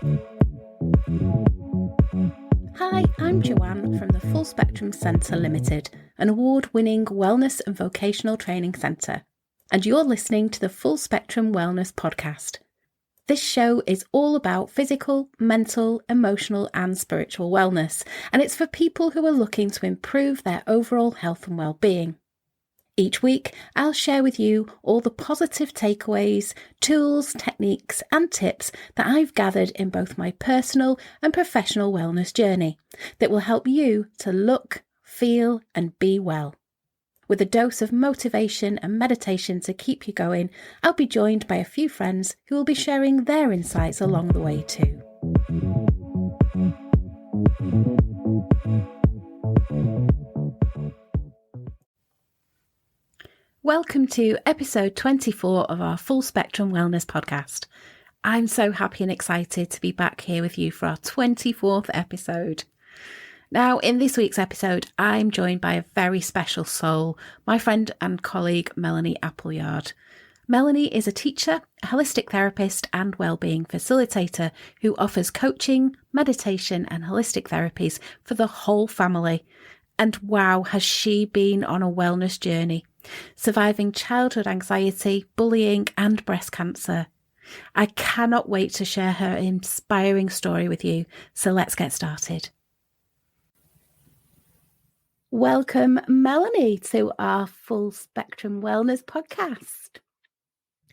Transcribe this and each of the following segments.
Hi, I'm Joanne from the Full Spectrum Centre Limited, an award-winning wellness and vocational training centre, and you're listening to the Full Spectrum Wellness podcast. This show is all about physical, mental, emotional and spiritual wellness, and it's for people who are looking to improve their overall health and well-being. Each week, I'll share with you all the positive takeaways, tools, techniques and tips that I've gathered in both my personal and professional wellness journey that will help you to look, feel and be well. With a dose of motivation and meditation to keep you going, I'll be joined by a few friends who will be sharing their insights along the way too. Welcome to episode 24 of our Full Spectrum Wellness podcast. I'm so happy and excited to be back here with you for our 24th episode. Now, in this week's episode, I'm joined by a very special soul, my friend and colleague, Melanie Appleyard. Melanie is a teacher, a holistic therapist and wellbeing facilitator who offers coaching, meditation and holistic therapies for the whole family. And wow, has she been on a wellness journey, surviving childhood anxiety, bullying and breast cancer. I cannot wait to share her inspiring story with you, so let's get started. Welcome, Melanie, to our Full Spectrum Wellness podcast.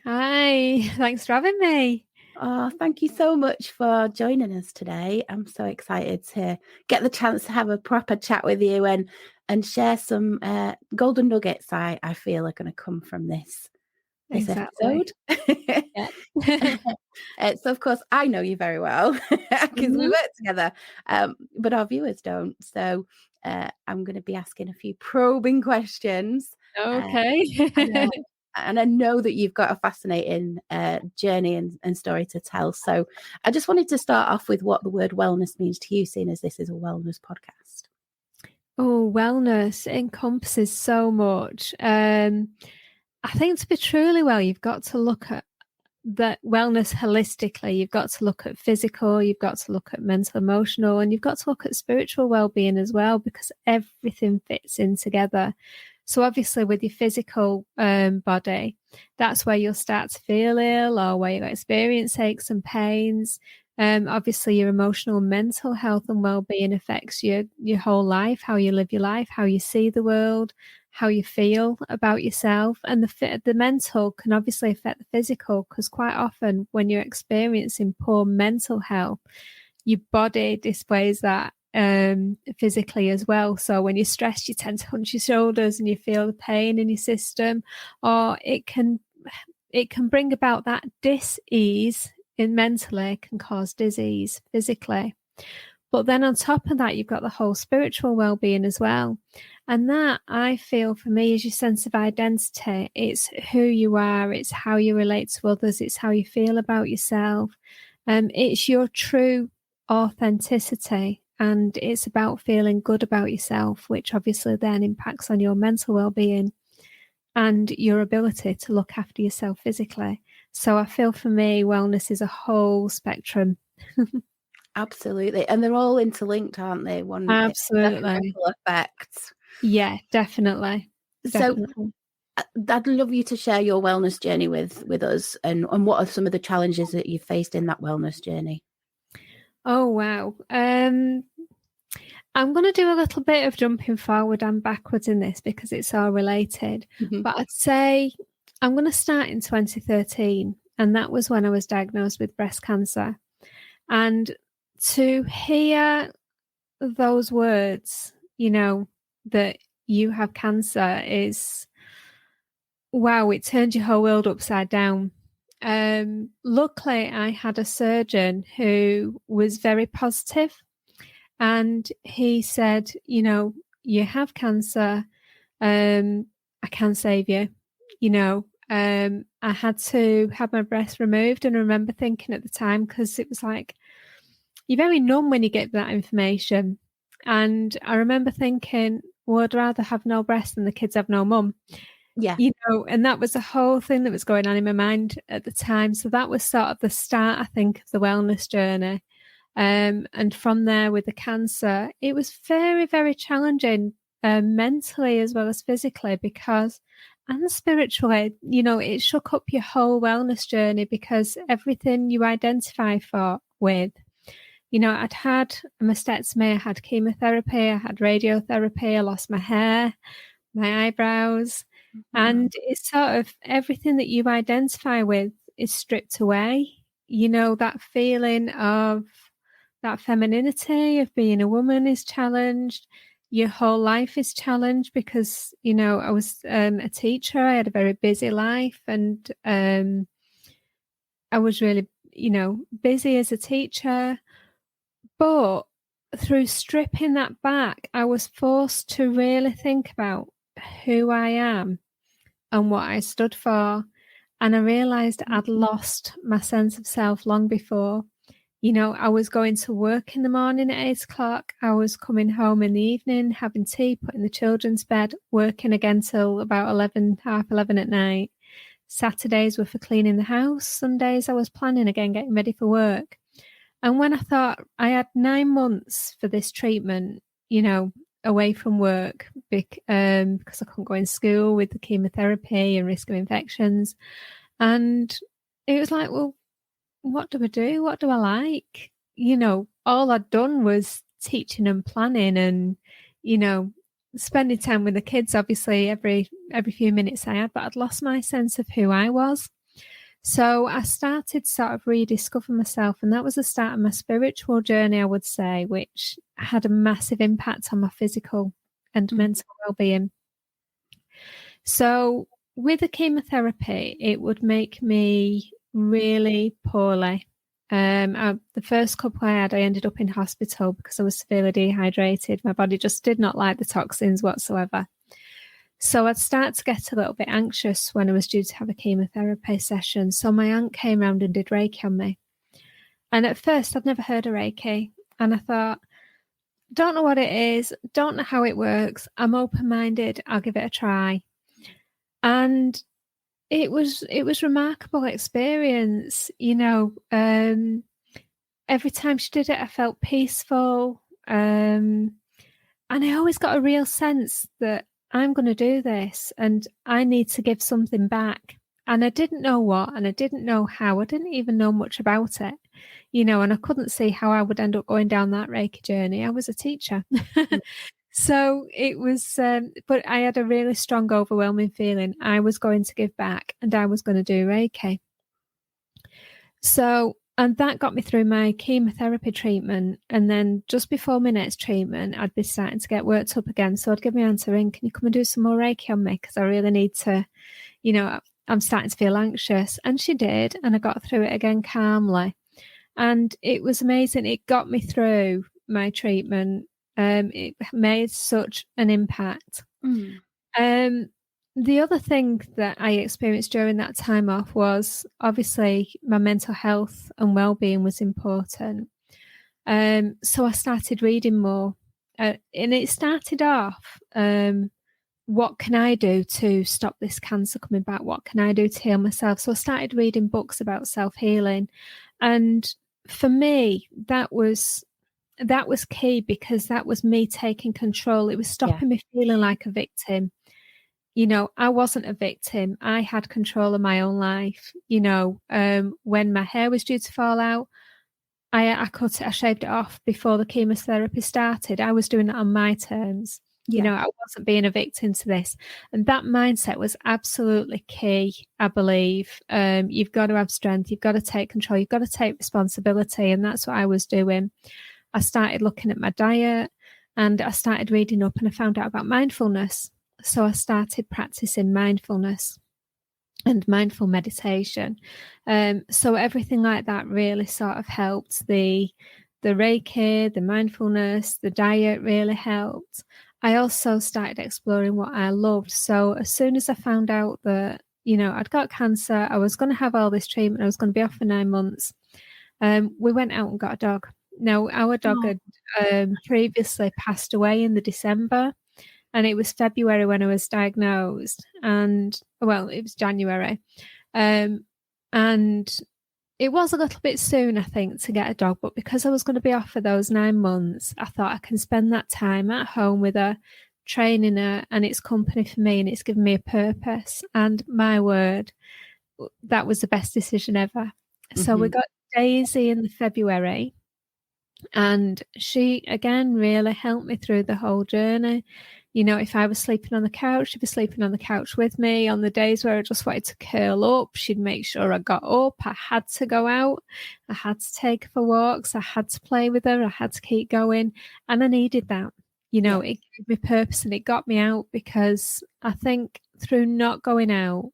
Hi, thanks for having me. Oh, thank you so much for joining us today. I'm so excited to get the chance to have a proper chat with you and share some golden nuggets I feel are going to come from this episode. So, of course, I know you very well because we work together, but our viewers don't. So I'm going to be asking a few probing questions. Okay. And I know that you've got a fascinating journey and story to tell. So I just wanted to start off with what the word wellness means to you, seeing as this is a wellness podcast. Oh, wellness encompasses so much. I think to be truly well, you've got to look at that wellness holistically. You've got to look at physical, you've got to look at mental, emotional, and you've got to look at spiritual well-being as well, because everything fits in together. So obviously with your physical body, that's where you'll start to feel ill or where you experience aches and pains. Obviously your emotional and mental health and well-being affects your whole life, how you live your life, how you see the world, how you feel about yourself. And the mental can obviously affect the physical, because quite often when you're experiencing poor mental health, your body displays that physically as well. So when you're stressed, you tend to hunch your shoulders and you feel the pain in your system, or it can bring about that dis-ease in mentally, can cause disease physically. But then on top of that, you've got the whole spiritual well-being as well. And that, I feel, for me, is your sense of identity. It's who you are, it's how you relate to others, it's how you feel about yourself. It's your true authenticity. And it's about feeling good about yourself, which obviously then impacts on your mental well-being and your ability to look after yourself physically. So I feel for me, wellness is a whole spectrum. Absolutely. And they're all interlinked, aren't they? One Absolutely. Effect. Yeah, definitely. So I'd love you to share your wellness journey with us and what are some of the challenges that you've faced in that wellness journey? Oh, wow. I'm going to do a little bit of jumping forward and backwards in this because it's all related. Mm-hmm. But I'd say I'm going to start in 2013. And that was when I was diagnosed with breast cancer. And to hear those words, that you have cancer is, wow, it turned your whole world upside down. Luckily, I had a surgeon who was very positive, and he said, you have cancer. I can save you. I had to have my breast removed, and I remember thinking at the time, because it was like, you're very numb when you get that information. And I remember thinking, well, I'd rather have no breast than the kids have no mum. Yeah. And that was a whole thing that was going on in my mind at the time. So that was sort of the start, I think, of the wellness journey. And from there, with the cancer, it was very, very challenging, mentally as well as physically, and spiritually, it shook up your whole wellness journey, because everything you identify with, I'd had a mastectomy, I had chemotherapy, I had radiotherapy, I lost my hair, my eyebrows, and it's sort of everything that you identify with is stripped away. That feeling of that femininity of being a woman is challenged. Your whole life is challenged because, I was a teacher. I had a very busy life, and I was really, busy as a teacher. But through stripping that back, I was forced to really think about who I am and what I stood for. And I realised I'd lost my sense of self long before. I was going to work in the morning at 8 o'clock. I was coming home in the evening, having tea, putting the children to bed, working again till about 11, half 11 at night. Saturdays were for cleaning the house. Sundays I was planning again, getting ready for work. And when I thought I had 9 months for this treatment, away from work, because I couldn't go in school with the chemotherapy and risk of infections. And it was like, well, what do I do? What do I like? All I'd done was teaching and planning and, spending time with the kids, obviously, every few minutes I had, but I'd lost my sense of who I was. So I started sort of rediscovering myself, and that was the start of my spiritual journey, I would say, which had a massive impact on my physical and mental well-being. So with the chemotherapy, it would make me really poorly. The first couple I had, I ended up in hospital because I was severely dehydrated. My body just did not like the toxins whatsoever. So I'd start to get a little bit anxious when I was due to have a chemotherapy session. So my aunt came round and did Reiki on me. And at first I'd never heard of Reiki. And I thought, don't know what it is, don't know how it works. I'm open-minded, I'll give it a try. And it was remarkable experience. Every time she did it, I felt peaceful. And I always got a real sense that I'm going to do this and I need to give something back. And I didn't know what, and I didn't know how. I didn't even know much about it, and I couldn't see how I would end up going down that Reiki journey. I was a teacher. So it was, but I had a really strong, overwhelming feeling I was going to give back and I was going to do Reiki. So, and that got me through my chemotherapy treatment. And then just before my next treatment, I'd be starting to get worked up again. So I'd give my aunt a ring, can you come and do some more Reiki on me? Because I really need to, I'm starting to feel anxious. And she did. And I got through it again calmly. And it was amazing. It got me through my treatment. It made such an impact. The other thing that I experienced during that time off was obviously my mental health and well-being was important. So I started reading more. And it started off, what can I do to stop this cancer coming back? What can I do to heal myself? So I started reading books about self-healing. And for me, that was key, because that was me taking control. It was stopping me feeling like a victim. I wasn't a victim. I had control of my own life. When my hair was due to fall out, I shaved it off before the chemotherapy started. I was doing it on my terms. I wasn't being a victim to this. And that mindset was absolutely key, I believe. You've got to have strength. You've got to take control. You've got to take responsibility. And that's what I was doing. I started looking at my diet and I started reading up, and I found out about mindfulness. So I started practicing mindfulness and mindful meditation. So everything like that really sort of helped. The Reiki, the mindfulness, the diet really helped. I also started exploring what I loved. So as soon as I found out that, I'd got cancer, I was going to have all this treatment, I was going to be off for 9 months, we went out and got a dog. Now, our dog had previously passed away in the December. and it was February when I was diagnosed, and well, it was January, and it was a little bit soon, I think, to get a dog, but because I was going to be off for those 9 months, I thought I can spend that time at home with her, training her, and it's company for me, and it's given me a purpose. And my word, that was the best decision ever. So we got Daisy in February, and she, again, really helped me through the whole journey. You know, if I was sleeping on the couch, she'd be sleeping on the couch with me. On the days where I just wanted to curl up, she'd make sure I got up. I had to go out. I had to take her for walks. I had to play with her. I had to keep going. And I needed that. You know, It gave me purpose, and it got me out, because I think through not going out,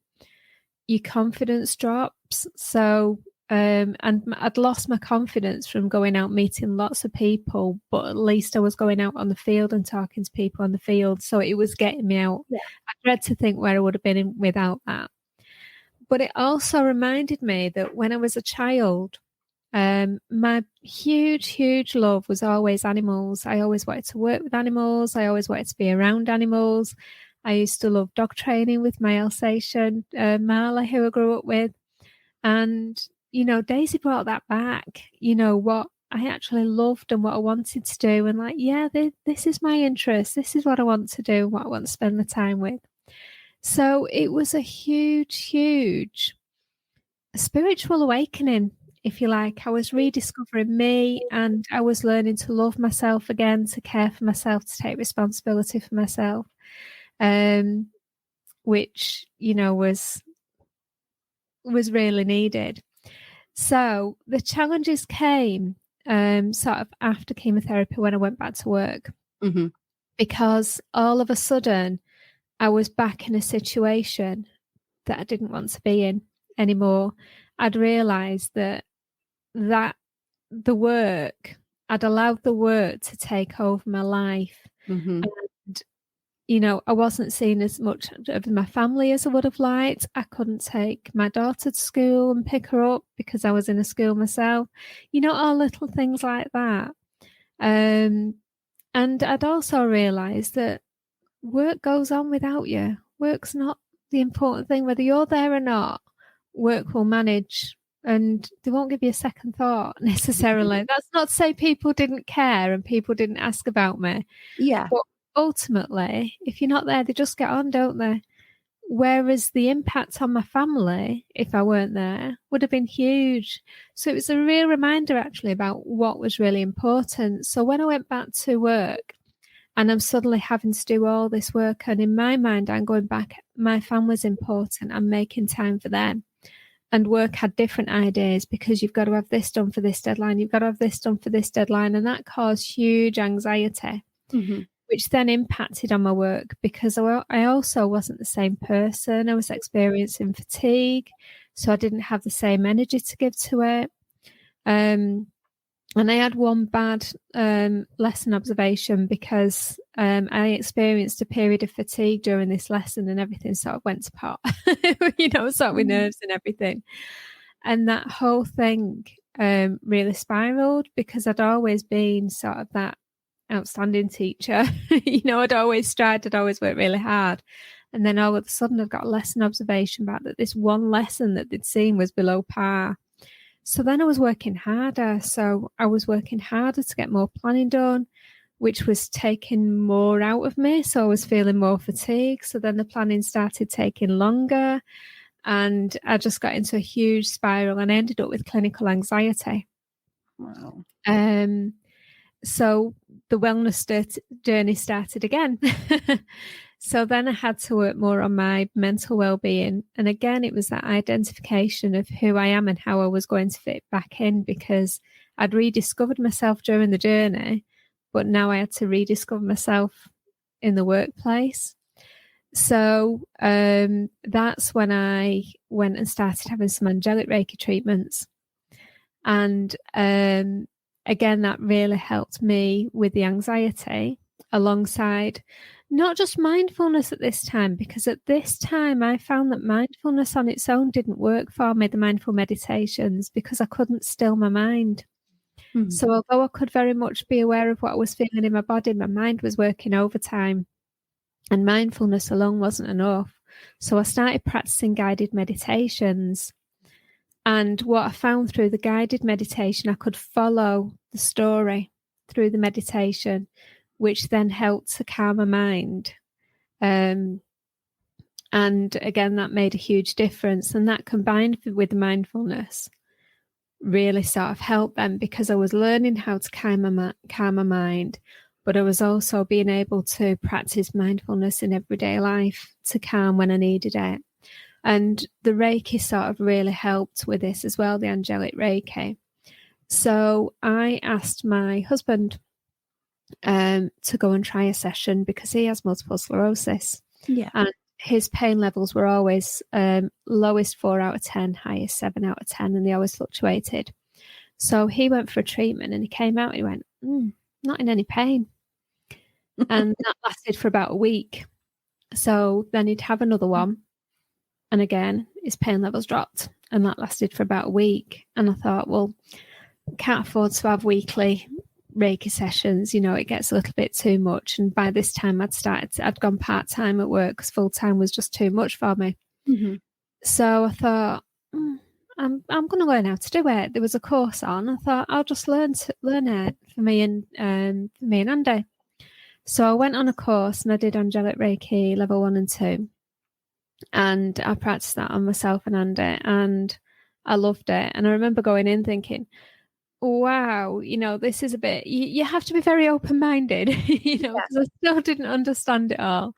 your confidence drops. So, and I'd lost my confidence from going out meeting lots of people, but at least I was going out on the field and talking to people on the field. So it was getting me out. Yeah. I dread to think where I would have been without that. But it also reminded me that when I was a child, my huge love was always animals. I always wanted to work with animals. I always wanted to be around animals. I used to love dog training with my Alsatian, Marley, who I grew up with. And, you know, Daisy brought that back, you know, what I actually loved and what I wanted to do. And like, yeah, this is my interest. This is what I want to do, what I want to spend the time with. So it was a huge spiritual awakening, if you like. I was rediscovering me, and I was learning to love myself again, to care for myself, to take responsibility for myself, which, you know, was really needed. So the challenges came sort of after chemotherapy, when I went back to work, because all of a sudden I was back in a situation that I didn't want to be in anymore. I'd realised that the work, I'd allowed the work to take over my life. And, you know, I wasn't seeing as much of my family as I would have liked. I couldn't take my daughter to school and pick her up because I was in a school myself. You know, all little things like that. And I'd also realised that work goes on without you. Work's not the important thing. Whether you're there or not, work will manage, and they won't give you a second thought necessarily. That's not to say people didn't care and people didn't ask about me. Yeah. But ultimately, if you're not there, they just get on, don't they? Whereas the impact on my family, if I weren't there, would have been huge. So it was a real reminder, actually, about what was really important. So when I went back to work, and I'm suddenly having to do all this work, and in my mind, I'm going back, my family's important. I'm making time for them. And work had different ideas, because you've got to have this done for this deadline. You've got to have this done for this deadline. And that caused huge anxiety, which then impacted on my work, because I also wasn't the same person. I was experiencing fatigue, so I didn't have the same energy to give to it. And I had one bad lesson observation, because I experienced a period of fatigue during this lesson, and everything sort of went to pot, you know, sort of with nerves and everything. And that whole thing really spiraled, because I'd always been sort of that outstanding teacher. You know, I'd always strived, I'd always worked really hard. And then all of a sudden I've got a lesson observation back that this one lesson that they'd seen was below par. So then I was working harder. So I was working harder to get more planning done, which was taking more out of me. So I was feeling more fatigue. So then the planning started taking longer, and I just got into a huge spiral, and I ended up with clinical anxiety. Wow. So the wellness journey started again. So then I had to work more on my mental well-being. And again, it was that identification of who I am and how I was going to fit back in, because I'd rediscovered myself during the journey, but now I had to rediscover myself in the workplace. So that's when I went and started having some angelic Reiki treatments. And again, that really helped me with the anxiety, alongside not just mindfulness at this time, because at this time I found that mindfulness on its own didn't work for me, the mindful meditations, because I couldn't still my mind. So although I could very much be aware of what I was feeling in my body, my mind was working overtime. And mindfulness alone wasn't enough. So I started practicing guided meditations. And what I found through the guided meditation, I could follow the story through the meditation, which then helped to calm my mind. And again, that made a huge difference. And that combined with the mindfulness really sort of helped them, because I was learning how to calm my mind, but I was also being able to practice mindfulness in everyday life to calm when I needed it. And the Reiki sort of really helped with this as well, the angelic Reiki. So I asked my husband to go and try a session, because he has multiple sclerosis. Yeah. And his pain levels were always lowest 4 out of 10, highest 7 out of 10, and they always fluctuated. So he went for a treatment and he came out and he went, not in any pain. And that lasted for about a week. So then he'd have another one. And again, his pain levels dropped, and that lasted for about a week. And I thought, well, can't afford to have weekly Reiki sessions. It gets a little bit too much. And by this time I'd gone part-time at work, because full-time was just too much for me. Mm-hmm. So I thought, I'm going to learn how to do it. There was a course on. I thought I'll just learn it for me and Andy. So I went on a course and I did angelic Reiki level 1 and 2. And I practiced that on myself and Andy, and I loved it. And I remember going in thinking, wow, this is a bit, you have to be very open-minded, because I still didn't understand it all.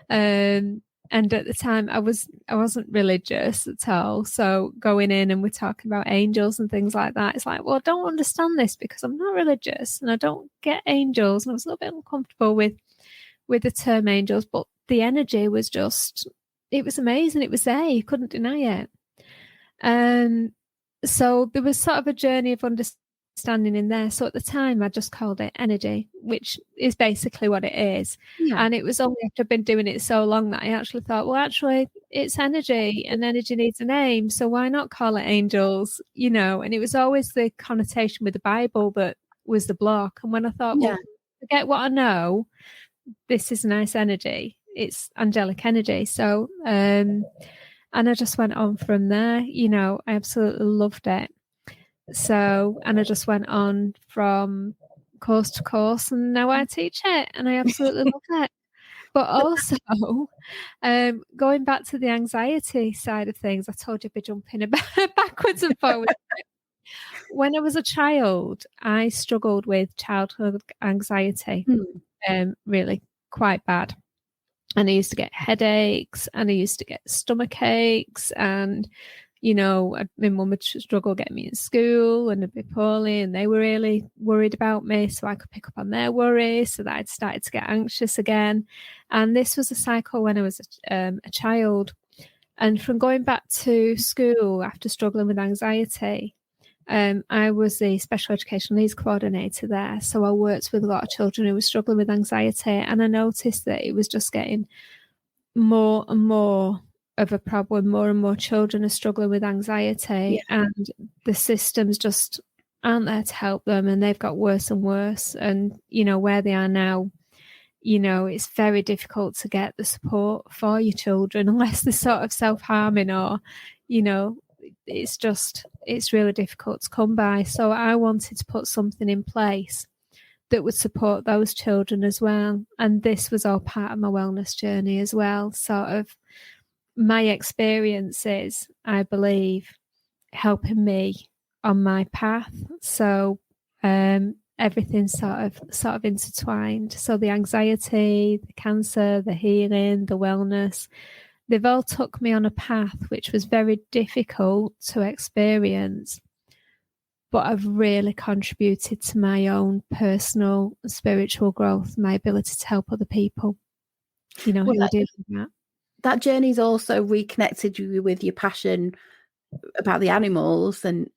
And at the time I wasn't religious at all. So going in and we're talking about angels and things like that, it's like, well, I don't understand this because I'm not religious and I don't get angels. And I was a little bit uncomfortable with the term angels, but the energy was just, it was amazing. It was there. You couldn't deny it. So there was sort of a journey of understanding in there. So at the time, I just called it energy, which is basically what it is. Yeah. And it was only after I've been doing it so long that I actually thought, well, actually, it's energy, and energy needs a name. So why not call it angels? And it was always the connotation with the Bible that was the block. And when I thought, well, forget what I know, this is nice energy. It's angelic energy. So, and I just went on from there. I absolutely loved it. So, and I just went on from course to course, and now I teach it, and I absolutely love it. But also, going back to the anxiety side of things, I told you I'd be jumping backwards and forwards. When I was a child, I struggled with childhood anxiety, really quite bad. And I used to get headaches, and I used to get stomach aches, and my mum would struggle getting me in school, and I'd be poorly, and they were really worried about me, so I could pick up on their worries, so that I'd started to get anxious again. And this was a cycle when I was a child. And from going back to school after struggling with anxiety, I was the special educational needs coordinator there. So I worked with a lot of children who were struggling with anxiety, and I noticed that it was just getting more and more of a problem. More and more children are struggling with anxiety, and the systems just aren't there to help them, and they've got worse and worse. And, where they are now, it's very difficult to get the support for your children unless they're sort of self-harming or, it's really difficult to come by. So I wanted to put something in place that would support those children as well. And this was all part of my wellness journey as well. Sort of my experiences, I believe, helping me on my path. So everything's sort of intertwined. So the anxiety, the cancer, the healing, the wellness, they've all took me on a path which was very difficult to experience, but I've really contributed to my own personal spiritual growth, my ability to help other people, who are doing that. That journey's also reconnected you with your passion about the animals, and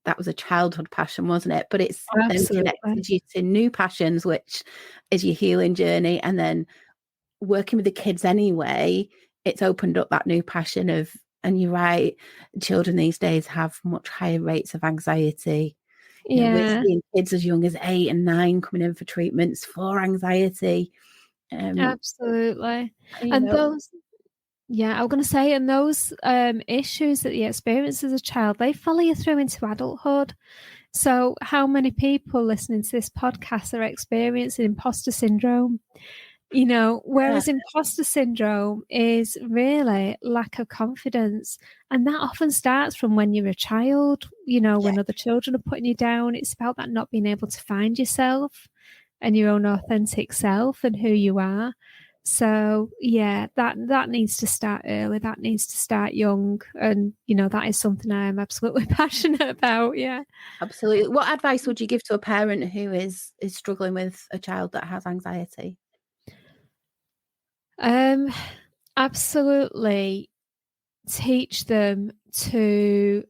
that was a childhood passion, wasn't it? But it's then connected you to new passions, which is your healing journey, and then working with the kids anyway, it's opened up that new passion of, and you're right, children these days have much higher rates of anxiety. We're seeing kids as young as 8 and 9 coming in for treatments for anxiety. Absolutely. You And know, those, yeah, I was going to say, and those issues that you experience as a child, they follow you through into adulthood. So, how many people listening to this podcast are experiencing imposter syndrome? Whereas imposter syndrome is really lack of confidence. And that often starts from when you're a child, when other children are putting you down. It's about that not being able to find yourself and your own authentic self and who you are. So yeah, that needs to start early. That needs to start young. And, that is something I am absolutely passionate about. Yeah. Absolutely. What advice would you give to a parent who is struggling with a child that has anxiety? Absolutely teach them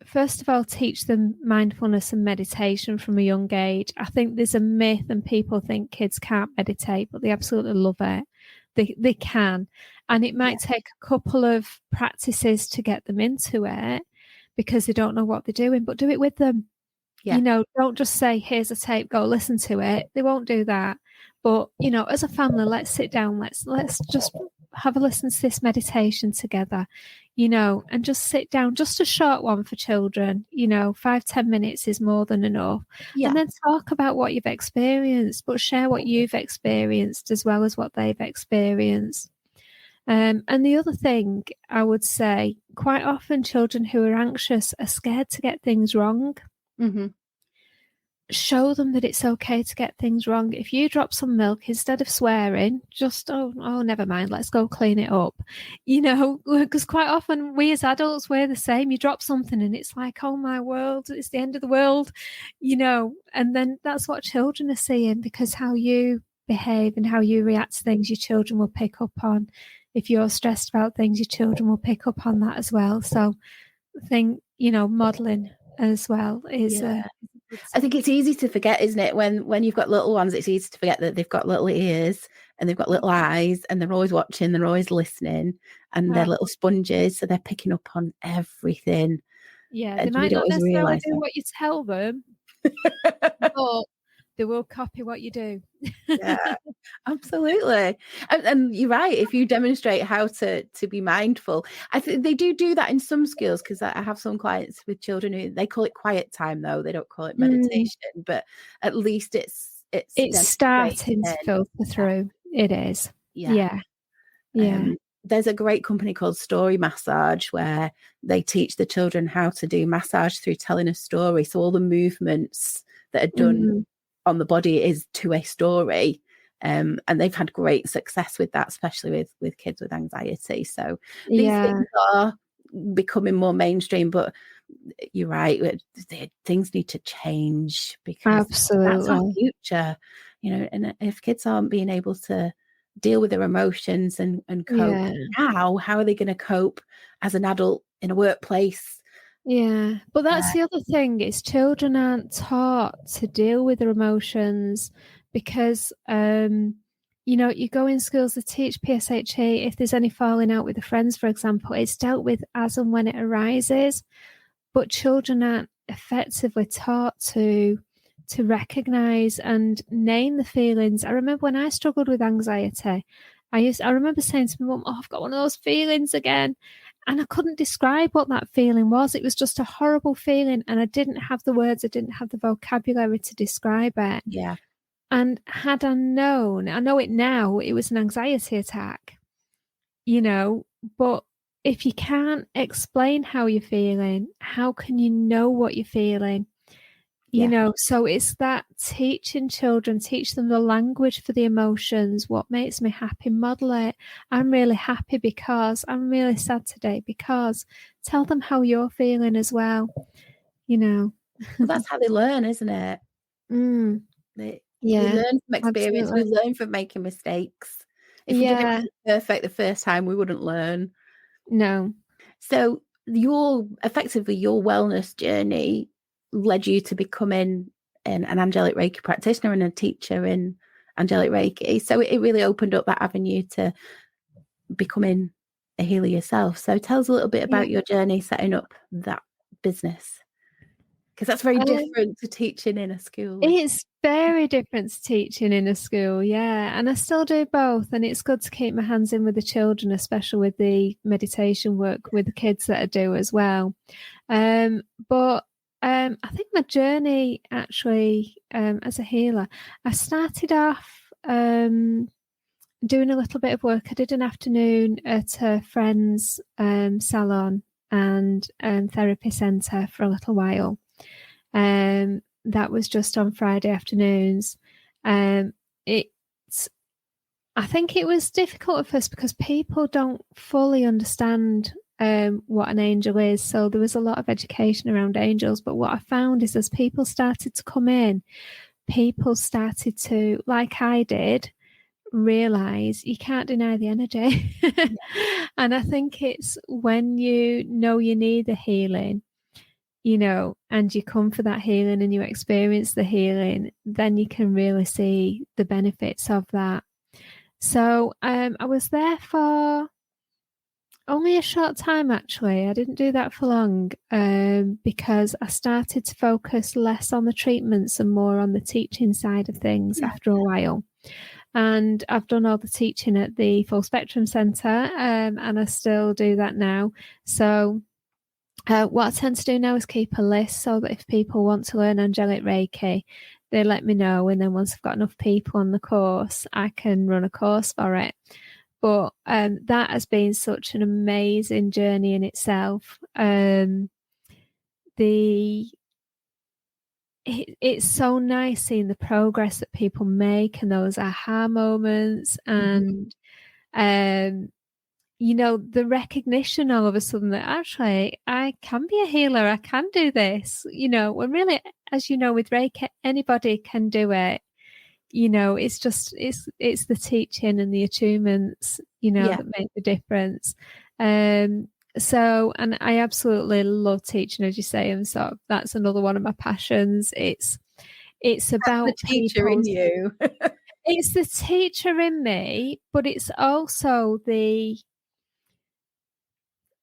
first of all, teach them mindfulness and meditation from a young age. I think there's a myth and people think kids can't meditate, but they absolutely love it. They can. And it might take a couple of practices to get them into it because they don't know what they're doing, but do it with them. Yeah. Don't just say, here's a tape, go listen to it. They won't do that. But, as a family, let's sit down. Let's just have a listen to this meditation together, and just sit down, just a short one for children, 5-10 minutes is more than enough. Yeah. And then talk about what you've experienced, but share what you've experienced as well as what they've experienced. And the other thing I would say, quite often children who are anxious are scared to get things wrong. Mm-hmm. Show them that it's okay to get things wrong. If you drop some milk, instead of swearing, just, oh, never mind, let's go clean it up. Because quite often we as adults, we're the same. You drop something and it's like, oh my world, it's the end of the world, and then that's what children are seeing, because how you behave and how you react to things, your children will pick up on. If you're stressed about things, your children will pick up on that as well. So I think, modeling as well is I think it's easy to forget, isn't it? When you've got little ones, it's easy to forget that they've got little ears and they've got little eyes and they're always watching, they're always listening, and they're little sponges, so they're picking up on everything. Yeah, they might not necessarily do what you tell them, but they will copy what you do. Yeah, absolutely. And you're right. If you demonstrate how to be mindful, I think they do that in some schools, because I have some clients with children who they call it quiet time, though they don't call it meditation, but at least it's starting to filter through. It is. Yeah. There's a great company called Story Massage where they teach the children how to do massage through telling a story. So all the movements that are done on the body is to a story. And they've had great success with that, especially with kids with anxiety. So these things are becoming more mainstream, but you're right, things need to change, because that's our future, and if kids aren't being able to deal with their emotions and cope now, how are they going to cope as an adult in a workplace? Yeah, but that's the other thing, is children aren't taught to deal with their emotions, because you go in schools that teach PSHE. If there's any falling out with the friends, for example, it's dealt with as and when it arises, but children aren't effectively taught to recognize and name the feelings. I remember when I struggled with anxiety, I remember saying to my mum, oh, I've got one of those feelings again. And I couldn't describe what that feeling was. It was just a horrible feeling. And I didn't have the words, I didn't have the vocabulary to describe it. Yeah. And had I known, I know it now, it was an anxiety attack, but if you can't explain how you're feeling, how can you know what you're feeling? So it's that teaching children, teach them the language for the emotions. What makes me happy? Model it. I'm really happy because, I'm really sad today because. Tell them how you're feeling as well. Well, that's how they learn, isn't it? We learn from experience. Absolutely. We learn from making mistakes. If we did everything perfect the first time, we wouldn't learn. No. So your wellness journey led you to becoming an angelic Reiki practitioner and a teacher in angelic Reiki. So it really opened up that avenue to becoming a healer yourself. So tell us a little bit about your journey setting up that business. Because that's very different to teaching in a school. It's very different to teaching in a school, yeah. And I still do both. And it's good to keep my hands in with the children, especially with the meditation work with the kids that I do as well. But I think my journey actually as a healer, I started off doing a little bit of work. I did an afternoon at a friend's salon and therapy centre for a little while. That was just on Friday afternoons. I think it was difficult at first because people don't fully understand what an angel is. So there was a lot of education around angels. But what I found is as people started to come in, people started to, like I did, realize you can't deny the energy. And I think it's when you know you need the healing, and you come for that healing and you experience the healing, then you can really see the benefits of that. So I was there for only a short time, actually. I didn't do that for long because I started to focus less on the treatments and more on the teaching side of things after a while. And I've done all the teaching at the Full Spectrum Centre and I still do that now. So what I tend to do now is keep a list so that if people want to learn angelic Reiki, they let me know. And then once I've got enough people on the course, I can run a course for it. But that has been such an amazing journey in itself. It's so nice seeing the progress that people make and those aha moments and the recognition all of a sudden that actually I can be a healer, I can do this, when really, as you know, with Reiki, anybody can do it. It's just, it's the teaching and the attunements, that make the difference. So, and I absolutely love teaching, as you say, and so that's another one of my passions. It's about the teacher in you. It's the teacher in me, but it's also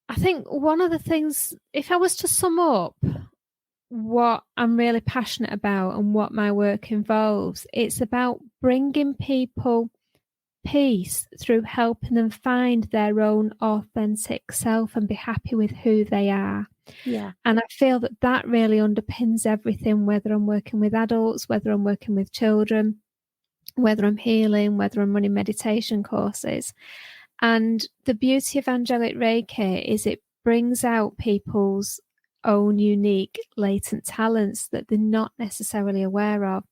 I think one of the things, if I was to sum up what I'm really passionate about and what my work involves, it's about bringing people peace through helping them find their own authentic self and be happy with who they are. Yeah. And I feel that really underpins everything, whether I'm working with adults, whether I'm working with children, whether I'm healing, whether I'm running meditation courses. And the beauty of angelic Reiki is it brings out people's own unique latent talents that they're not necessarily aware of.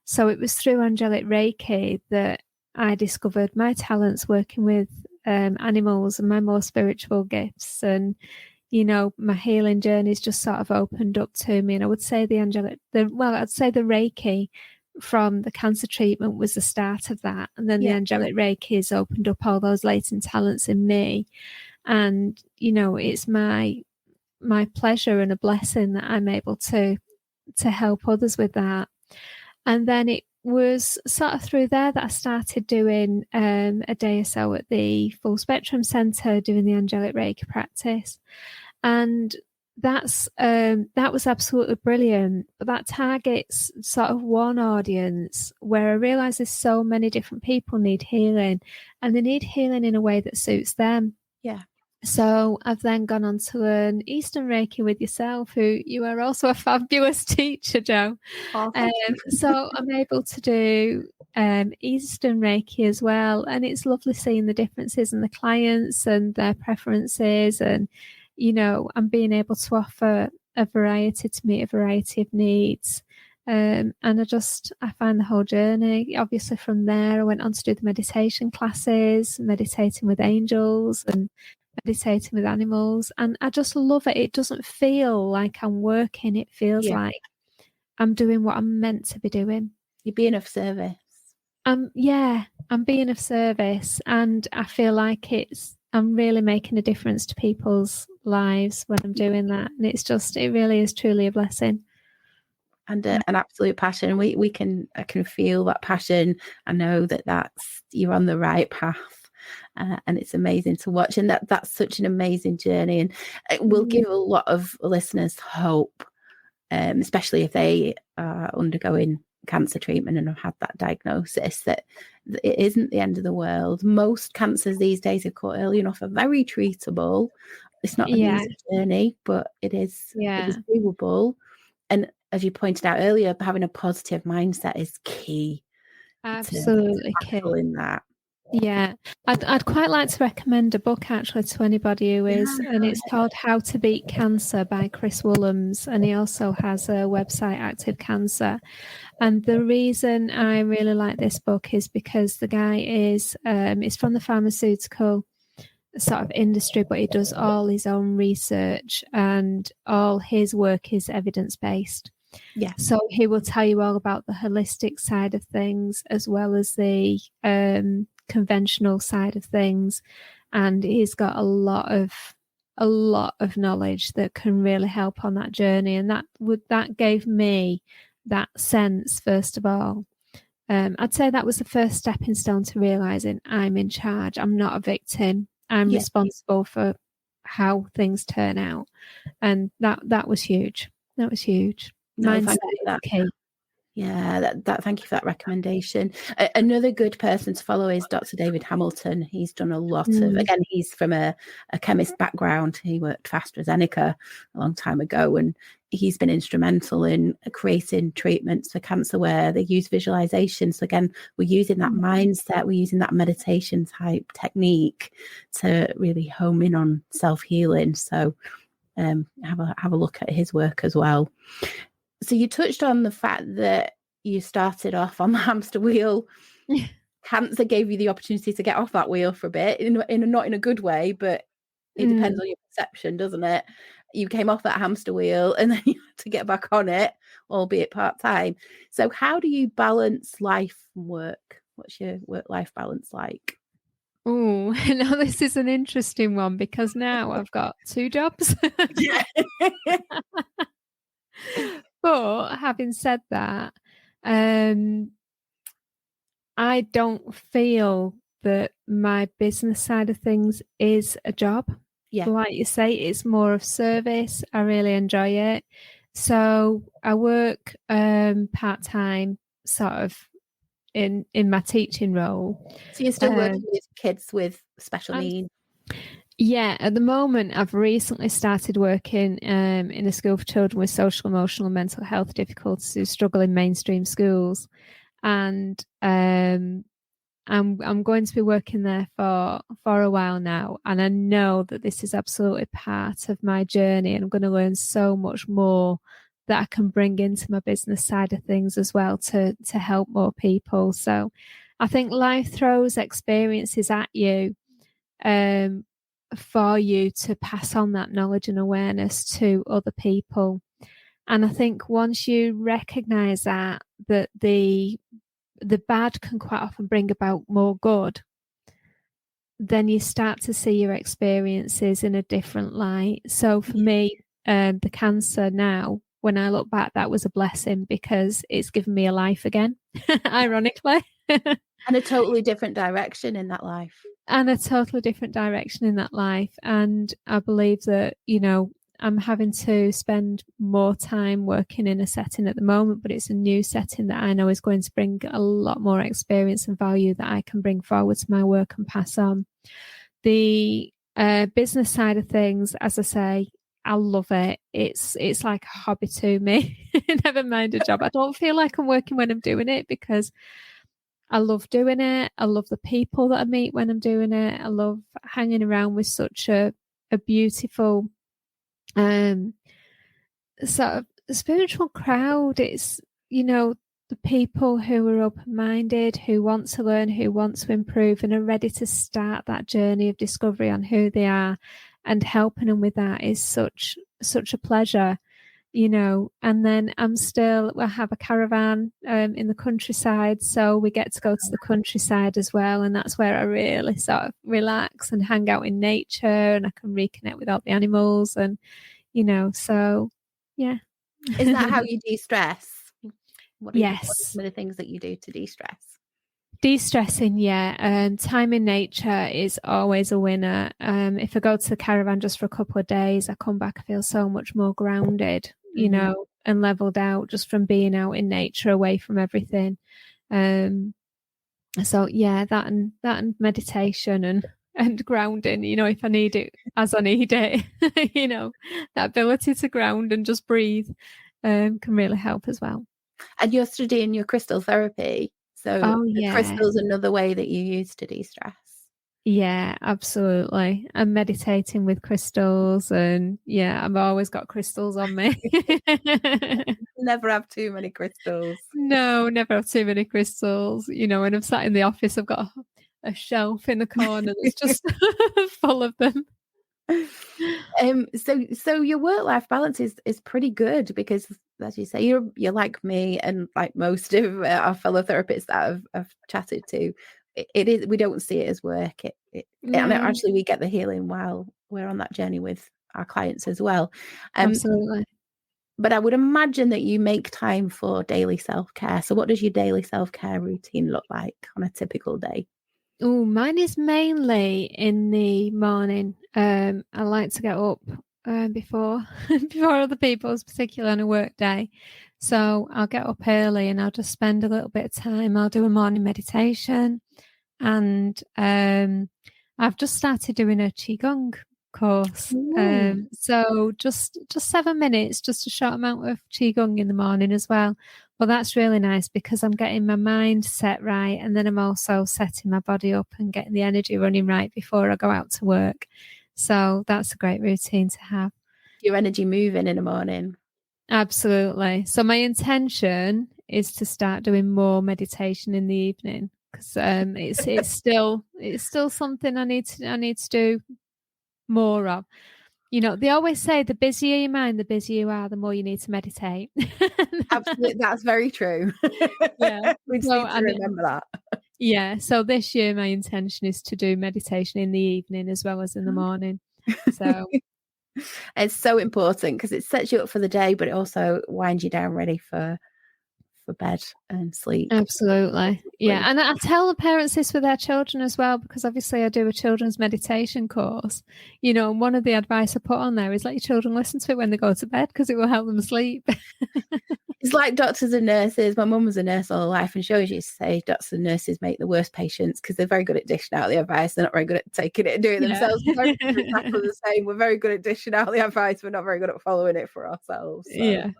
So it was through angelic Reiki that I discovered my talents working with animals and my more spiritual gifts. And, my healing journey's just sort of opened up to me. And I would say I'd say the Reiki from the cancer treatment was the start of that. And then the angelic Reiki has opened up all those latent talents in me. And, it's my pleasure and a blessing that I'm able to help others with that. And then it was sort of through there that I started doing a day or so at the Full Spectrum Centre, doing the angelic Reiki practice. And that was absolutely brilliant. But that targets sort of one audience where I realise there's so many different people need healing, and they need healing in a way that suits them. Yeah. So I've then gone on to learn Eastern Reiki with yourself, who you are also a fabulous teacher, Jo. So I'm able to do Eastern Reiki as well. And it's lovely seeing the differences in the clients and their preferences. And, I'm being able to offer a variety to meet a variety of needs. And I find the whole journey, obviously from there, I went on to do the meditation classes, meditating with angels and meditating with animals, and I just love it. It doesn't feel like I'm working, it feels like I'm doing what I'm meant to be doing. You're being of service. I'm being of service, and I feel like I'm really making a difference to people's lives when I'm doing that, and it really is truly a blessing. And an absolute passion. I can feel that passion. I know that's you're on the right path. And it's amazing to watch, and that's such an amazing journey, and it will give a lot of listeners hope especially if they are undergoing cancer treatment and have had that diagnosis, that it isn't the end of the world. Most cancers these days, if caught early enough, are very treatable. It's not an easy journey, but it is doable. And as you pointed out earlier, having a positive mindset is key. Absolutely to tackling that. Yeah, I'd quite like to recommend a book actually to anybody who is, and it's called How to Beat Cancer by Chris Willems, and he also has a website, Active Cancer. And the reason I really like this book is because the guy is from the pharmaceutical sort of industry, but he does all his own research and all his work is evidence-based. Yeah. So he will tell you all about the holistic side of things as well as the conventional side of things, and he's got a lot of knowledge that can really help on that journey, and that gave me that sense. First of all, I'd say that was the first stepping stone to realizing I'm in charge. I'm not a victim. I'm responsible for how things turn out, and that was huge. That was huge. Mindset is key. Yeah, thank you for that recommendation. Another good person to follow is Dr. David Hamilton. He's done a lot of, again, he's from a chemist background. He worked for AstraZeneca a long time ago, and he's been instrumental in creating treatments for cancer where they use visualization. So again, we're using that mindset, we're using that meditation type technique to really home in on self-healing. So have a look at his work as well. So you touched on the fact that you started off on the hamster wheel. Cancer gave you the opportunity to get off that wheel for a bit, not in a good way, but it depends on your perception, doesn't it? You came off that hamster wheel and then you had to get back on it, albeit part-time. So how do you balance life and work? What's your work-life balance like? Oh, now this is an interesting one because now I've got 2 jobs. But having said that, I don't feel that my business side of things is a job. Yeah. Like you say, it's more of service. I really enjoy it. So I work part-time sort of in my teaching role. So you're still working with kids with special needs? Yeah, at the moment, I've recently started working in a school for children with social, emotional, and mental health difficulties who struggle in mainstream schools, and I'm going to be working there for a while now. And I know that this is absolutely part of my journey, and I'm going to learn so much more that I can bring into my business side of things as well to help more people. So, I think life throws experiences at you. For you to pass on that knowledge and awareness to other people. And I think once you recognize that the bad can quite often bring about more good, then you start to see your experiences in a different light. So for me, the cancer now, when I look back, that was a blessing because it's given me a life again, ironically. And a totally different direction in that life. And a totally different direction in that life. And I believe that, I'm having to spend more time working in a setting at the moment, but it's a new setting that I know is going to bring a lot more experience and value that I can bring forward to my work and pass on. The business side of things, as I say, I love it. It's like a hobby to me. Never mind a job. I don't feel like I'm working when I'm doing it because I love doing it. I love the people that I meet when I'm doing it. I love hanging around with such a beautiful sort of spiritual crowd. It's, the people who are open-minded, who want to learn, who want to improve and are ready to start that journey of discovery on who they are, and helping them with that is such a pleasure. And then I have a caravan in the countryside, so we get to go to the countryside as well, and that's where I really sort of relax and hang out in nature, and I can reconnect with all the animals, and so yeah. Is that how you de-stress? What are some of the things that you do to de-stress? De-stressing, yeah. Time in nature is always a winner. If I go to the caravan just for a couple of days, I come back, I feel so much more grounded, and leveled out just from being out in nature, away from everything. So yeah, that and meditation and grounding, if I need it as I need it, that ability to ground and just breathe can really help as well. And you're studying your crystal therapy. So Oh yeah. crystal's another way that you use to de-stress. Yeah, absolutely. I'm meditating with crystals, and yeah, I've always got crystals on me. Never have too many crystals. No, never have too many crystals. When I'm sat in the office, I've got a shelf in the corner that's just full of them. So your work-life balance is pretty good, because as you say, you're like me and like most of our fellow therapists that I've chatted to. It is, we don't see it as work. No. And actually we get the healing while we're on that journey with our clients as well. Absolutely. But I would imagine that you make time for daily self-care. So what does your daily self-care routine look like on a typical day? Oh, mine is mainly in the morning. I like to get up before other people's, particularly on a work day. So I'll get up early and I'll just spend a little bit of time. I'll do a morning meditation, and I've just started doing a qigong course. So just 7 minutes, just a short amount of qigong in the morning as well. Well, that's really nice because I'm getting my mind set right, and then I'm also setting my body up and getting the energy running right before I go out to work. So that's a great routine to have. Your energy moving in the morning. Absolutely. So my intention is to start doing more meditation in the evening, because it's still something I need to do more of. They always say the busier your mind, the busier you are, the more you need to meditate. Absolutely, that's very true. Yeah, we just need to remember that. Yeah, so this year my intention is to do meditation in the evening as well as in the morning. So it's so important because it sets you up for the day, but it also winds you down ready for bed and sleep. Absolutely. Yeah. And I tell the parents this with their children as well, because obviously I do a children's meditation course, and one of the advice I put on there is let your children listen to it when they go to bed, because it will help them sleep. It's like doctors and nurses. My mum was a nurse all her life, and she always used to say doctors and nurses make the worst patients because they're very good at dishing out the advice. They're not very good at taking it and doing it themselves. We're exactly the same. We're very good at dishing out the advice. We're not very good at following it for ourselves. So. Yeah.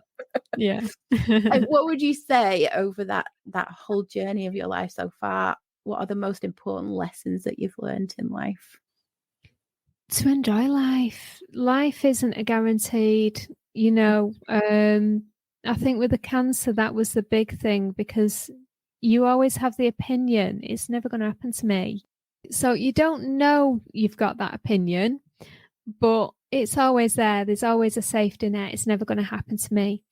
Yeah. And what would you say over that whole journey of your life so far? What are the most important lessons that you've learned in life? To enjoy life. Life isn't a guaranteed, I think with the cancer, that was the big thing, because you always have the opinion, it's never going to happen to me. So you don't know you've got that opinion, but it's always there. There's always a safety net. It's never going to happen to me.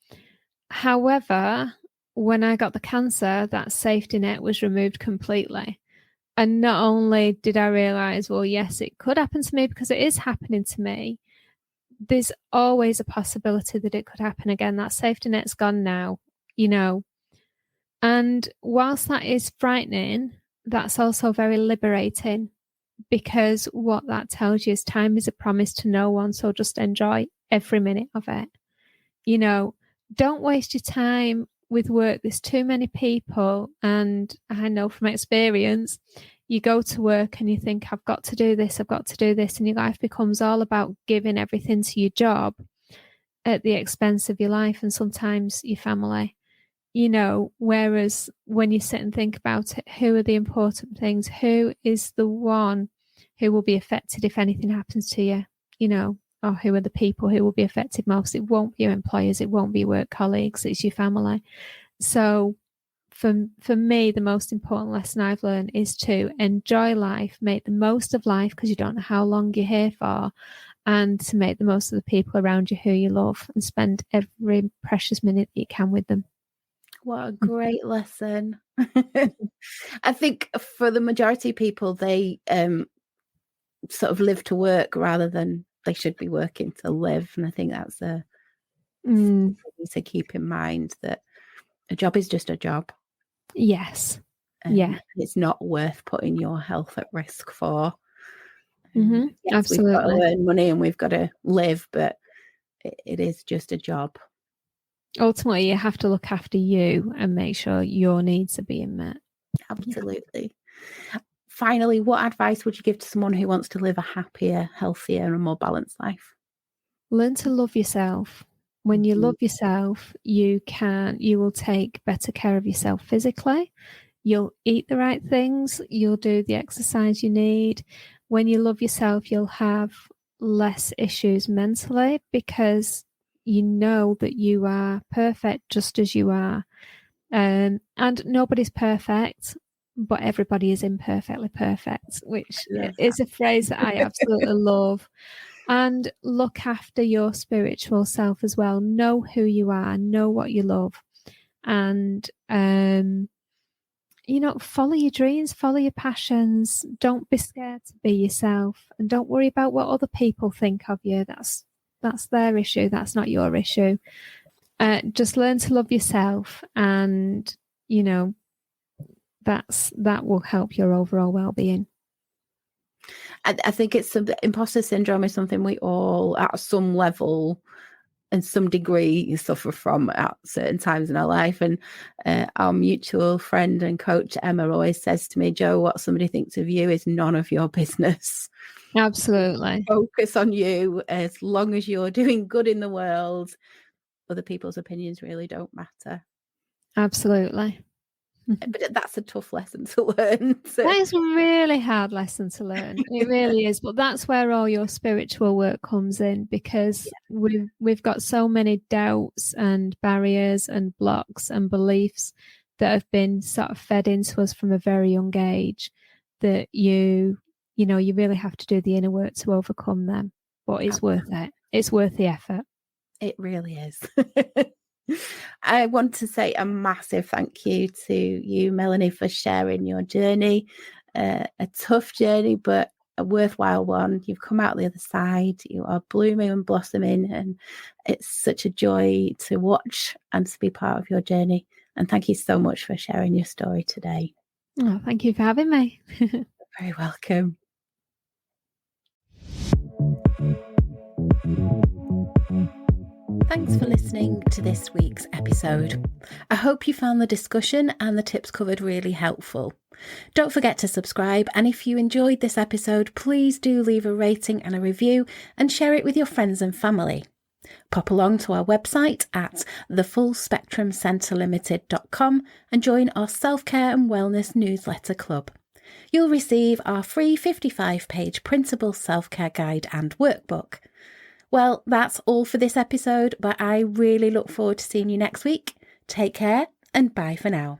However, when I got the cancer, that safety net was removed completely. And not only did I realize, well, yes, it could happen to me because it is happening to me, there's always a possibility that it could happen again. That safety net's gone now, And whilst that is frightening, that's also very liberating, because what that tells you is time is a promise to no one. So just enjoy every minute of it. Don't waste your time with work. There's too many people. And I know from experience, you go to work and you think, I've got to do this, and your life becomes all about giving everything to your job at the expense of your life and sometimes your family, whereas when you sit and think about it, who are the important things? Who is the one who will be affected if anything happens to you, or who are the people who will be affected most? It won't be your employers, it won't be your work colleagues, it's your family. So for me, the most important lesson I've learned is to enjoy life, make the most of life, because you don't know how long you're here for, and to make the most of the people around you who you love and spend every precious minute that you can with them. What a great lesson. I think for the majority of people, they sort of live to work rather than they should be working to live. And I think that's a thing to keep in mind, that a job is just a job. Yes. Yeah. It's not worth putting your health at risk for. Yes, absolutely. We've got to earn money and we've got to live, but it is just a job. Ultimately, you have to look after you and make sure your needs are being met. Absolutely. Finally, what advice would you give to someone who wants to live a happier, healthier, and more balanced life? Learn to love yourself. When you love yourself, you will take better care of yourself physically. You'll eat the right things. You'll do the exercise you need. When you love yourself, you'll have less issues mentally because you know that you are perfect just as you are. And nobody's perfect, but everybody is imperfectly perfect, which is a phrase that I absolutely love. And look after your spiritual self as well. Know who you are, know what you love, and follow your dreams, follow your passions. Don't be scared to be yourself, and don't worry about what other people think of you. That's their issue. That's not your issue. Just learn to love yourself, and that will help your overall well-being. I think it's imposter syndrome is something we all, at some level and some degree, suffer from at certain times in our life. And our mutual friend and coach Emma always says to me, Jo, what somebody thinks of you is none of your business. Absolutely. Focus on you. As long as you're doing good in the world, other people's opinions really don't matter. Absolutely. But that's a tough lesson to learn. That is a really hard lesson to learn. It really is. But that's where all your spiritual work comes in, because we've got so many doubts and barriers and blocks and beliefs that have been sort of fed into us from a very young age, that you really have to do the inner work to overcome them. But it's worth it. It's worth the effort. It really is. I want to say a massive thank you to you, Melanie, for sharing your journey. A tough journey, but a worthwhile one. You've come out the other side. You are blooming and blossoming, and it's such a joy to watch and to be part of your journey. And thank you so much for sharing your story today. Oh, thank you for having me. You're very welcome. Thanks for listening to this week's episode. I hope you found the discussion and the tips covered really helpful. Don't forget to subscribe, and if you enjoyed this episode, please do leave a rating and a review and share it with your friends and family. Pop along to our website at thefullspectrumcentrelimited.com and join our self-care and wellness newsletter club. You'll receive our free 55-page printable self-care guide and workbook. Well, that's all for this episode, but I really look forward to seeing you next week. Take care and bye for now.